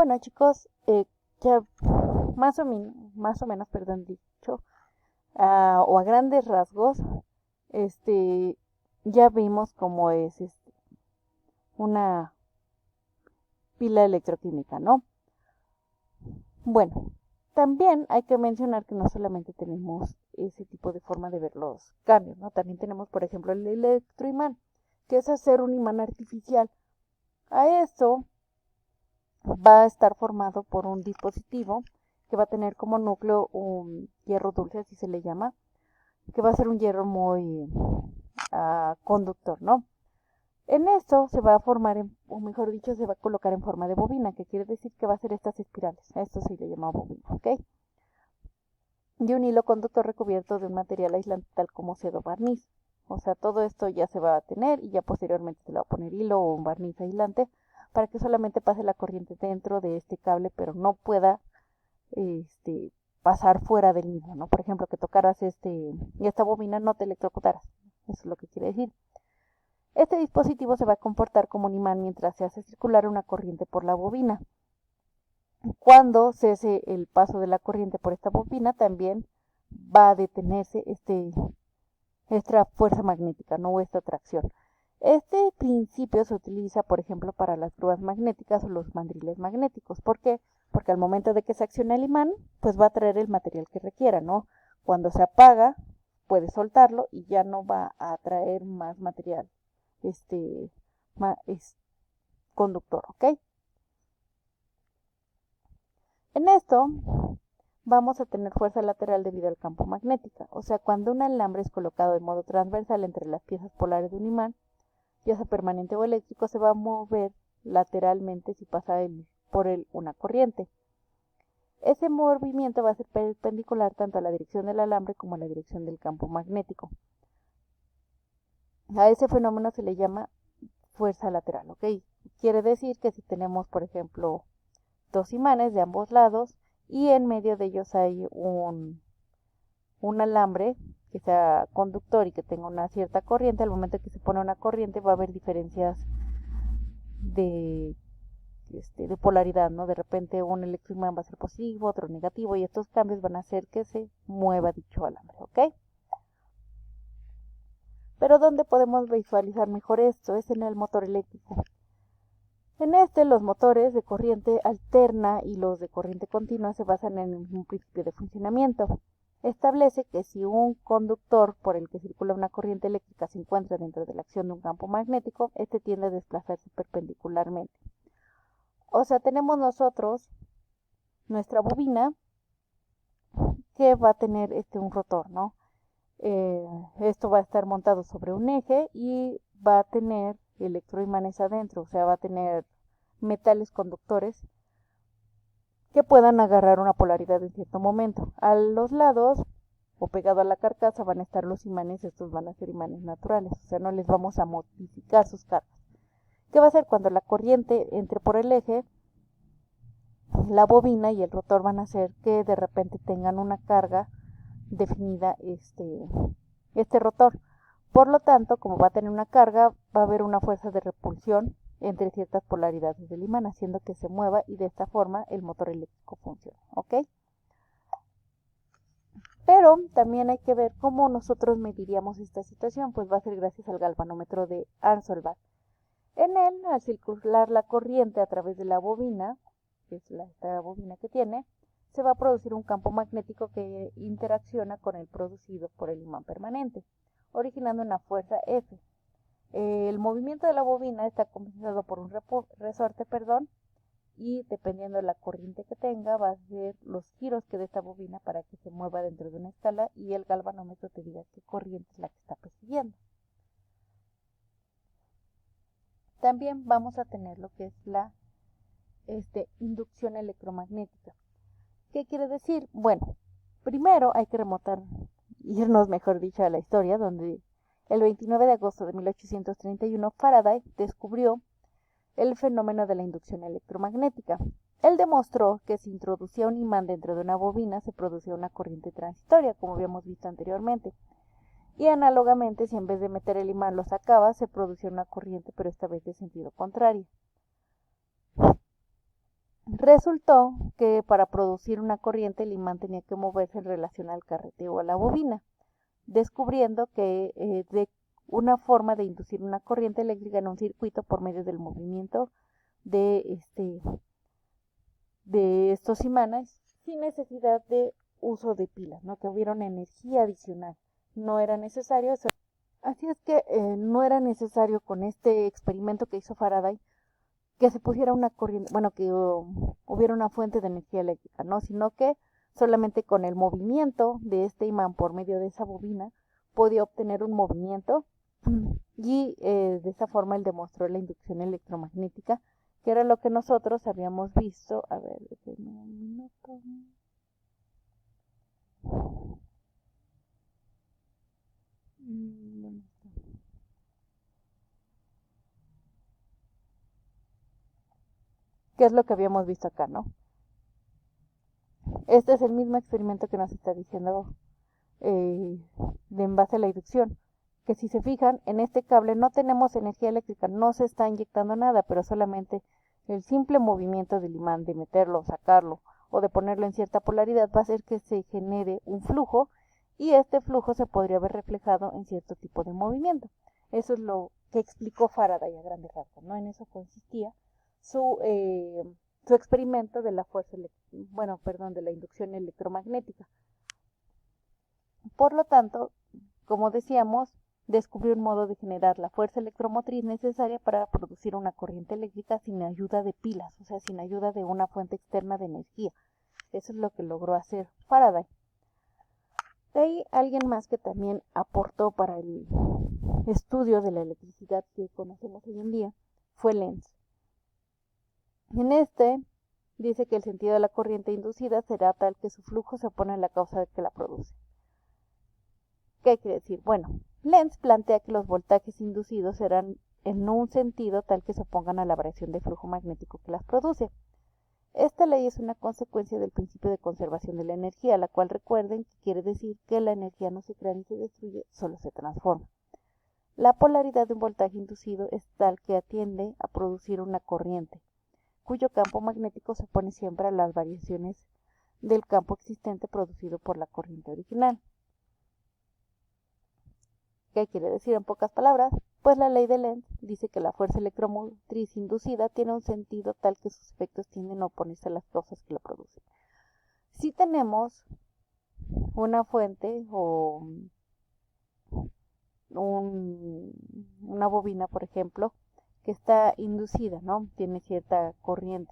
Bueno, chicos, ya más o menos, perdón, dicho, o a grandes rasgos, este, ya vimos cómo es una pila electroquímica, ¿no? Bueno, también hay que mencionar que no solamente tenemos ese tipo de forma de ver los cambios, ¿no? También tenemos, por ejemplo, el electroimán, que es hacer un imán artificial. A eso va a estar formado por un dispositivo que va a tener como núcleo un hierro dulce, así se le llama, que va a ser un hierro muy conductor, ¿no? En esto se va a formar, o mejor dicho, se va a colocar en forma de bobina, que quiere decir que va a ser estas espirales. A esto se le llama bobina, ¿ok? Y un hilo conductor recubierto de un material aislante tal como seda o barniz. O sea, todo esto ya se va a tener y ya posteriormente se le va a poner hilo o un barniz aislante para que solamente pase la corriente dentro de este cable, pero no pueda pasar fuera del mismo, ¿no? Por ejemplo, que tocaras esta bobina no te electrocutaras. Eso es lo que quiere decir. Este dispositivo se va a comportar como un imán mientras se hace circular una corriente por la bobina. Cuando cese el paso de la corriente por esta bobina, también va a detenerse esta fuerza magnética, no esta atracción. Este principio se utiliza, por ejemplo, para las grúas magnéticas o los mandriles magnéticos. ¿Por qué? Porque al momento de que se acciona el imán, pues va a traer el material que requiera, ¿no? Cuando se apaga, puede soltarlo y ya no va a traer más material es conductor, ¿ok? En esto vamos a tener fuerza lateral debido al campo magnético. O sea, cuando un alambre es colocado de modo transversal entre las piezas polares de un imán, ya sea permanente o eléctrico, se va a mover lateralmente si pasa por él una corriente. Ese movimiento va a ser perpendicular tanto a la dirección del alambre como a la dirección del campo magnético. A ese fenómeno se le llama fuerza lateral, ¿ok? Quiere decir que si tenemos, por ejemplo, dos imanes de ambos lados y en medio de ellos hay un alambre que sea conductor y que tenga una cierta corriente, al momento que se pone una corriente va a haber diferencias de, de polaridad, ¿no? De repente un electroimán va a ser positivo, otro negativo y estos cambios van a hacer que se mueva dicho alambre, ¿ok? Pero ¿dónde podemos visualizar mejor esto? Es en el motor eléctrico. En los motores de corriente alterna y los de corriente continua se basan en un principio de funcionamiento. Establece que si un conductor por el que circula una corriente eléctrica se encuentra dentro de la acción de un campo magnético, este tiende a desplazarse perpendicularmente. O sea, tenemos nosotros nuestra bobina que va a tener un rotor, ¿no? Esto va a estar montado sobre un eje y va a tener electroimanes adentro, o sea, va a tener metales conductores que puedan agarrar una polaridad en cierto momento. A los lados o pegado a la carcasa van a estar los imanes, estos van a ser imanes naturales, o sea, no les vamos a modificar sus cargas. ¿Qué va a hacer cuando la corriente entre por el eje? La bobina y el rotor van a hacer que de repente tengan una carga definida este rotor. Por lo tanto, como va a tener una carga, va a haber una fuerza de repulsión entre ciertas polaridades del imán, haciendo que se mueva y de esta forma el motor eléctrico funciona, ¿ok? Pero también hay que ver cómo nosotros mediríamos esta situación, pues va a ser gracias al galvanómetro de Arnsolbach. En él, al circular la corriente a través de la bobina, que es esta bobina que tiene, se va a producir un campo magnético que interacciona con el producido por el imán permanente, originando una fuerza F. El movimiento de la bobina está compensado por un resorte, y dependiendo de la corriente que tenga, va a ser los giros que dé esta bobina para que se mueva dentro de una escala y el galvanómetro te diga qué corriente es la que está persiguiendo. También vamos a tener lo que es la inducción electromagnética. ¿Qué quiere decir? Bueno, primero hay que irnos mejor dicho a la historia, donde el 29 de agosto de 1831 Faraday descubrió el fenómeno de la inducción electromagnética. Él demostró que si introducía un imán dentro de una bobina se producía una corriente transitoria, como habíamos visto anteriormente. Y análogamente, si en vez de meter el imán lo sacaba, se producía una corriente, pero esta vez de sentido contrario. Resultó que para producir una corriente el imán tenía que moverse en relación al carrete o a la bobina, descubriendo que de una forma de inducir una corriente eléctrica en un circuito por medio del movimiento de, de estos imanes sin necesidad de uso de pilas, ¿no? Que hubiera una energía adicional. No era necesario. Así es que no era necesario con este experimento que hizo Faraday que se pusiera una corriente, bueno, que hubiera una fuente de energía eléctrica, ¿no? Sino que solamente con el movimiento de este imán por medio de esa bobina podía obtener un movimiento y de esa forma él demostró la inducción electromagnética, que era lo que nosotros habíamos visto. A ver, un minuto. ¿Qué es lo que habíamos visto acá, no? Este es el mismo experimento que nos está diciendo de en base a la inducción, que si se fijan en este cable no tenemos energía eléctrica, no se está inyectando nada, pero solamente el simple movimiento del imán de meterlo, sacarlo o de ponerlo en cierta polaridad va a hacer que se genere un flujo y este flujo se podría ver reflejado en cierto tipo de movimiento. Eso es lo que explicó Faraday a grandes rasgos, ¿no? En eso consistía su experimento de la fuerza, de la inducción electromagnética. Por lo tanto, como decíamos, descubrió un modo de generar la fuerza electromotriz necesaria para producir una corriente eléctrica sin ayuda de pilas, o sea, sin ayuda de una fuente externa de energía. Eso es lo que logró hacer Faraday. De ahí, alguien más que también aportó para el estudio de la electricidad que conocemos hoy en día fue Lenz. En este, dice que el sentido de la corriente inducida será tal que su flujo se opone a la causa que la produce. ¿Qué quiere decir? Bueno, Lenz plantea que los voltajes inducidos serán en un sentido tal que se opongan a la variación de flujo magnético que las produce. Esta ley es una consecuencia del principio de conservación de la energía, la cual recuerden que quiere decir que la energía no se crea ni se destruye, solo se transforma. La polaridad de un voltaje inducido es tal que atiende a producir una corriente, cuyo campo magnético se opone siempre a las variaciones del campo existente producido por la corriente original. ¿Qué quiere decir en pocas palabras? Pues la ley de Lenz dice que la fuerza electromotriz inducida tiene un sentido tal que sus efectos tienden a oponerse a las causas que la producen. Si tenemos una fuente o una bobina, por ejemplo, que está inducida, ¿no? Tiene cierta corriente.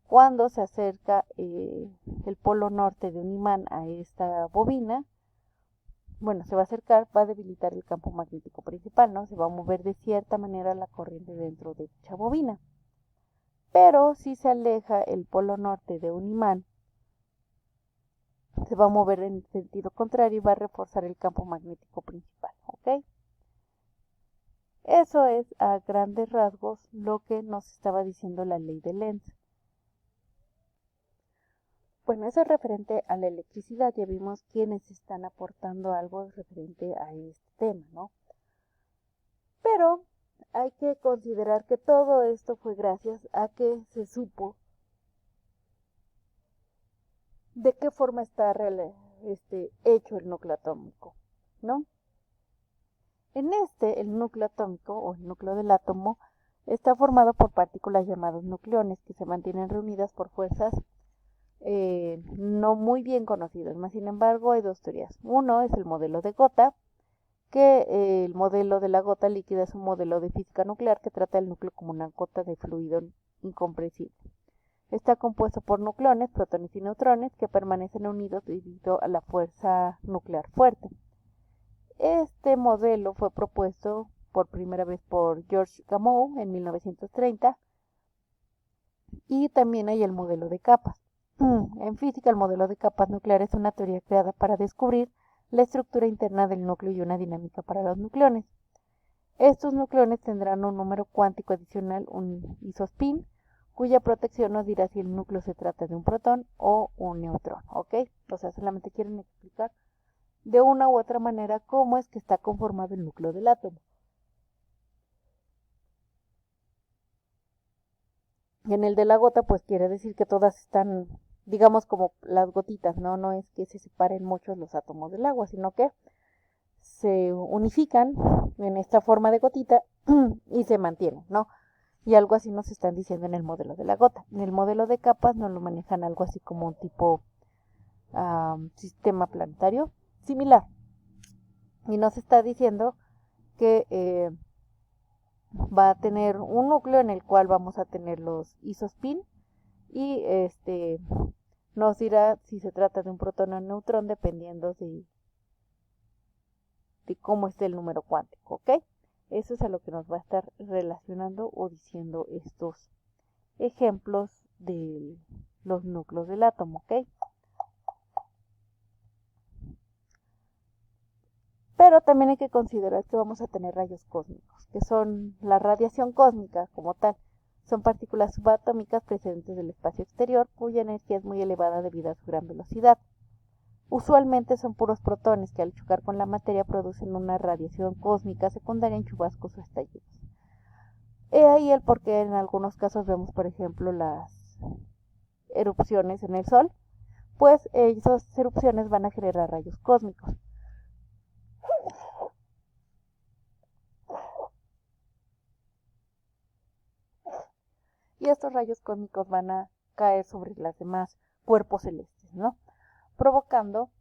Cuando se acerca el polo norte de un imán a esta bobina, se va a acercar, va a debilitar el campo magnético principal, ¿no? Se va a mover de cierta manera la corriente dentro de dicha bobina. Pero si se aleja el polo norte de un imán, se va a mover en sentido contrario y va a reforzar el campo magnético principal, ¿ok? Eso es a grandes rasgos lo que nos estaba diciendo la ley de Lenz. Bueno, eso es referente a la electricidad. Ya vimos quiénes están aportando algo referente a este tema, ¿no? Pero hay que considerar que todo esto fue gracias a que se supo de qué forma está hecho el núcleo atómico, ¿no? En el núcleo atómico o el núcleo del átomo está formado por partículas llamadas nucleones que se mantienen reunidas por fuerzas no muy bien conocidas. Más sin embargo, hay dos teorías. Uno es el modelo de gota, que el modelo de la gota líquida es un modelo de física nuclear que trata el núcleo como una gota de fluido incomprensible. Está compuesto por nucleones, protones y neutrones que permanecen unidos debido a la fuerza nuclear fuerte. Este modelo fue propuesto por primera vez por George Gamow en 1930 y también hay el modelo de capas. En física, el modelo de capas nucleares es una teoría creada para descubrir la estructura interna del núcleo y una dinámica para los nucleones. Estos nucleones tendrán un número cuántico adicional, un isospin, cuya protección nos dirá si el núcleo se trata de un protón o un neutrón, ¿ok? O sea, solamente quieren explicar de una u otra manera cómo es que está conformado el núcleo del átomo. Y en el de la gota, pues quiere decir que todas están, digamos, como las gotitas, ¿no? No es que se separen muchos los átomos del agua, sino que se unifican en esta forma de gotita y se mantienen, ¿no? Y algo así nos están diciendo en el modelo de la gota. En el modelo de capas nos lo manejan algo así como un tipo sistema planetario similar. Y nos está diciendo que va a tener un núcleo en el cual vamos a tener los isospin y nos dirá si se trata de un protón o un neutrón dependiendo de cómo esté el número cuántico, ¿ok? Eso es a lo que nos va a estar relacionando o diciendo estos ejemplos de los núcleos del átomo, ¿ok? Pero también hay que considerar que vamos a tener rayos cósmicos, que son la radiación cósmica como tal. Son partículas subatómicas presentes del espacio exterior cuya energía es muy elevada debido a su gran velocidad. Usualmente son puros protones que al chocar con la materia producen una radiación cósmica secundaria en chubascos o estallidos. He ahí el por qué en algunos casos vemos, por ejemplo, las erupciones en el Sol, pues esas erupciones van a generar rayos cósmicos. Y estos rayos cósmicos van a caer sobre las demás cuerpos celestes, ¿no? Provocando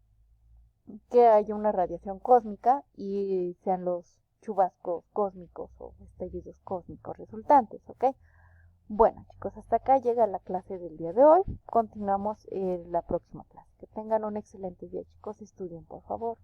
que haya una radiación cósmica y sean los chubascos cósmicos o estallidos cósmicos resultantes, ¿ok? Bueno, chicos, hasta acá llega la clase del día de hoy. Continuamos en la próxima clase. Que tengan un excelente día, chicos. Estudien, por favor.